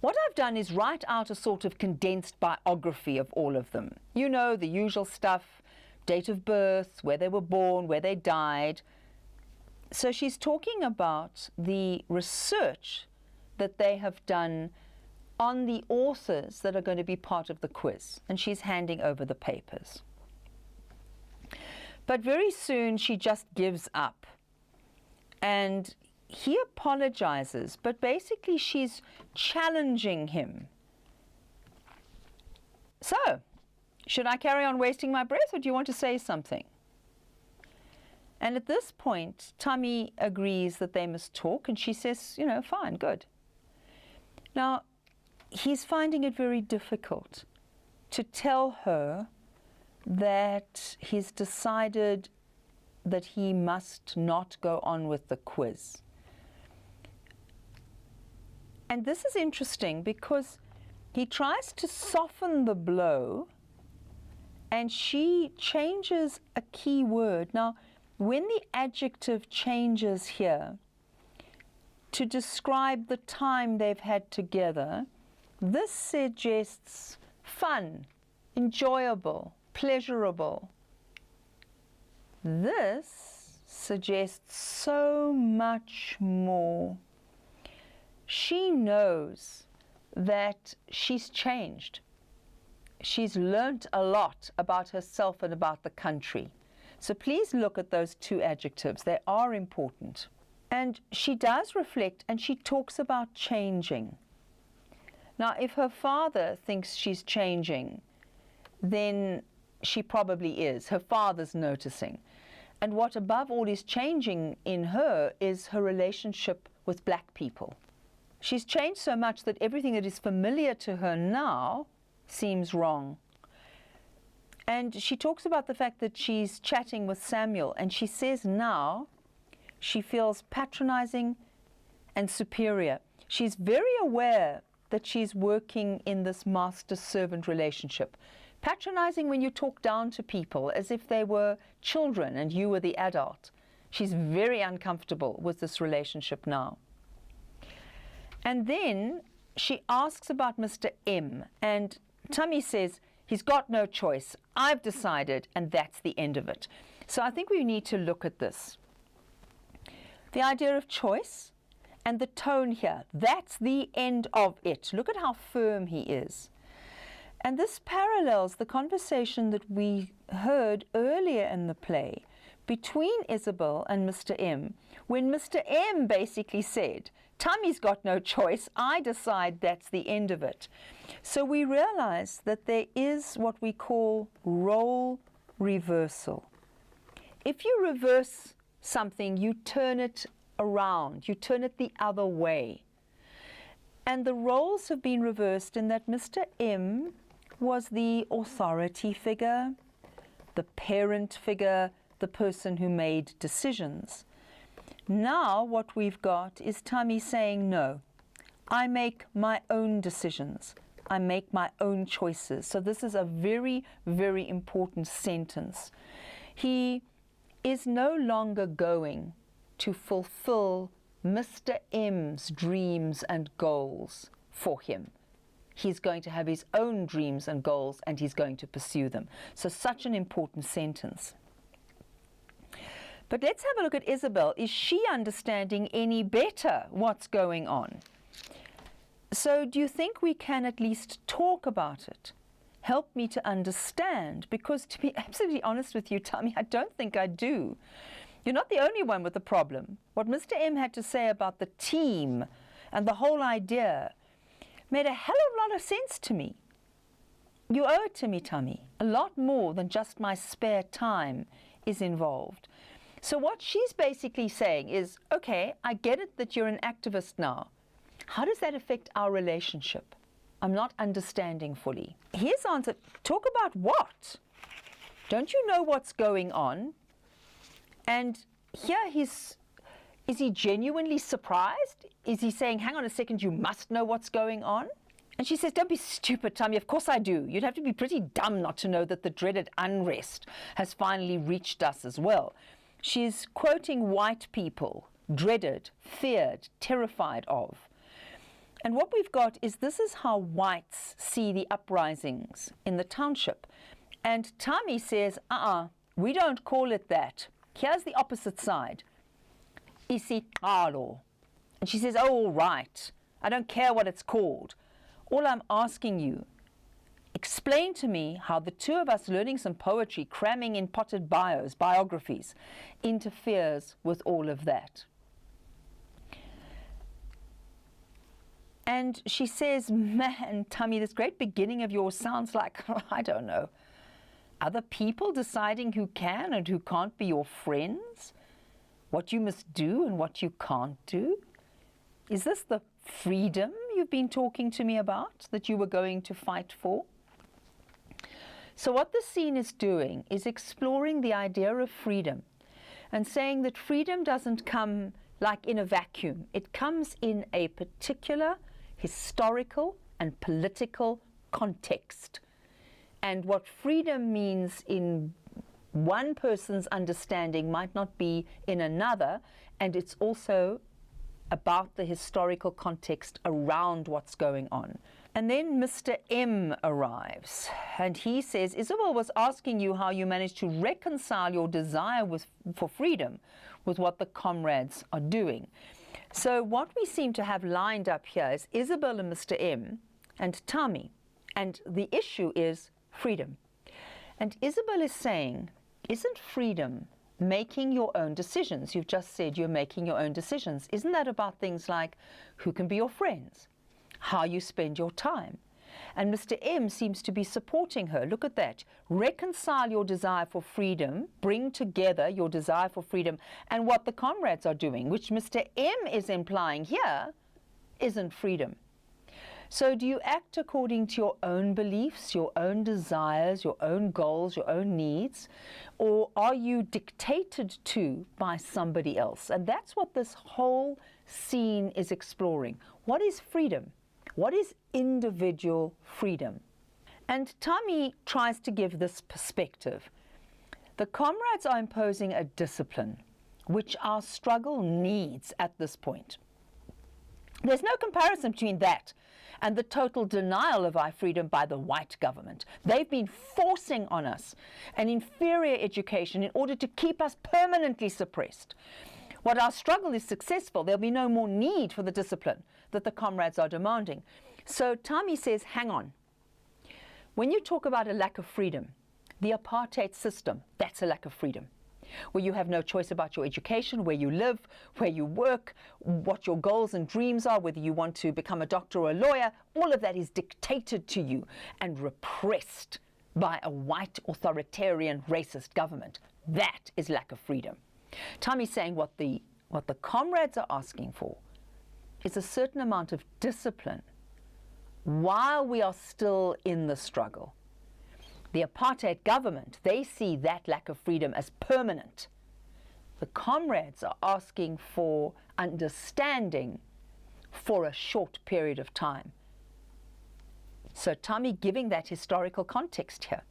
What I've done is write out a sort of condensed biography of all of them. You know, the usual stuff, date of birth, where they were born, where they died. So she's talking about the research that they have done on the authors that are going to be part of the quiz, and she's handing over the papers. But very soon she just gives up, and he apologizes, but basically she's challenging him. So, should I carry on wasting my breath, or do you want to say something? And at this point, Tommy agrees that they must talk, and she says, you know, fine, good. Now, he's finding it very difficult to tell her that he's decided that he must not go on with the quiz. And this is interesting because he tries to soften the blow, and she changes a key word. Now, when the adjective changes here to describe the time they've had together, this suggests fun, enjoyable, pleasurable. This suggests so much more. She knows that she's changed. She's learnt a lot about herself and about the country. So please look at those two adjectives. They are important. And she does reflect, and she talks about changing. Now, if her father thinks she's changing, then she probably is. Her father's noticing. And what above all is changing in her is her relationship with black people. She's changed so much that everything that is familiar to her now seems wrong. And she talks about the fact that she's chatting with Samuel, and she says now she feels patronizing and superior. She's very aware that she's working in this master-servant relationship. Patronizing when you talk down to people as if they were children and you were the adult. She's very uncomfortable with this relationship now. And then she asks about Mr. M, and Tommy says, he's got no choice. I've decided, and that's the end of it. So I think we need to look at this. The idea of choice and the tone here, that's the end of it. Look at how firm he is. And this parallels the conversation that we heard earlier in the play between Isabel and Mr. M, when Mr. M basically said, Tommy's got no choice, I decide that's the end of it. So we realize that there is what we call role reversal. If you reverse something, you turn it around, you turn it the other way. And the roles have been reversed in that Mr. M was the authority figure, the parent figure, the person who made decisions. Now what we've got is Tommy saying, no, I make my own decisions. I make my own choices. So this is a very, very important sentence. He is no longer going to fulfill Mr. M's dreams and goals for him. He's going to have his own dreams and goals, and he's going to pursue them. So such an important sentence. But let's have a look at Isabel. Is she understanding any better what's going on? So do you think we can at least talk about it? Help me to understand, because to be absolutely honest with you, Tommy, I don't think I do. You're not the only one with the problem. What Mr. M had to say about the team and the whole idea made a hell of a lot of sense to me. You owe it to me, Tommy. A lot more than just my spare time is involved. So what she's basically saying is, okay, I get it that you're an activist now. How does that affect our relationship? I'm not understanding fully. His answer, talk about what? Don't you know what's going on? And here is he genuinely surprised? Is he saying, hang on a second, you must know what's going on? And she says, don't be stupid, Tommy. Of course I do. You'd have to be pretty dumb not to know that the dreaded unrest has finally reached us as well. She's quoting white people, dreaded, feared, terrified of. And what we've got is this is how whites see the uprisings in the township. And Tammy says, we don't call it that. Here's the opposite side. Isiqalo. And she says, oh, all right. I don't care what it's called. All I'm asking you, explain to me how the two of us learning some poetry, cramming in potted biographies, interferes with all of that. And she says, man, Tammy, this great beginning of yours sounds like, I don't know, other people deciding who can and who can't be your friends, what you must do and what you can't do. Is this the freedom you've been talking to me about that you were going to fight for? So what the scene is doing is exploring the idea of freedom and saying that freedom doesn't come like in a vacuum. It comes in a particular historical and political context. And what freedom means in one person's understanding might not be in another, and it's also about the historical context around what's going on. And then Mr. M arrives, and he says, Isabel was asking you how you managed to reconcile your desire for freedom with what the comrades are doing. So what we seem to have lined up here is Isabel and Mr. M and Tammy, and the issue is freedom. And Isabel is saying, isn't freedom making your own decisions? You've just said you're making your own decisions. Isn't that about things like who can be your friends, how you spend your time? And Mr. M seems to be supporting her. Look at that. Reconcile your desire for freedom, bring together your desire for freedom and what the comrades are doing, which Mr. M is implying here isn't freedom. So do you act according to your own beliefs, your own desires, your own goals, your own needs, or are you dictated to by somebody else? And that's what this whole scene is exploring. What is freedom? What is individual freedom? And Tammy tries to give this perspective. The comrades are imposing a discipline which our struggle needs at this point. There's no comparison between that and the total denial of our freedom by the white government. They've been forcing on us an inferior education in order to keep us permanently suppressed. What our struggle is successful, there'll be no more need for the discipline that the comrades are demanding. So Tammy says, hang on. When you talk about a lack of freedom, the apartheid system, that's a lack of freedom. Where you have no choice about your education, where you live, where you work, what your goals and dreams are, whether you want to become a doctor or a lawyer, all of that is dictated to you and repressed by a white authoritarian racist government. That is lack of freedom. Tammy's saying what the comrades are asking for is a certain amount of discipline while we are still in the struggle. The apartheid government, they see that lack of freedom as permanent. The comrades are asking for understanding for a short period of time. So Tammy giving that historical context here.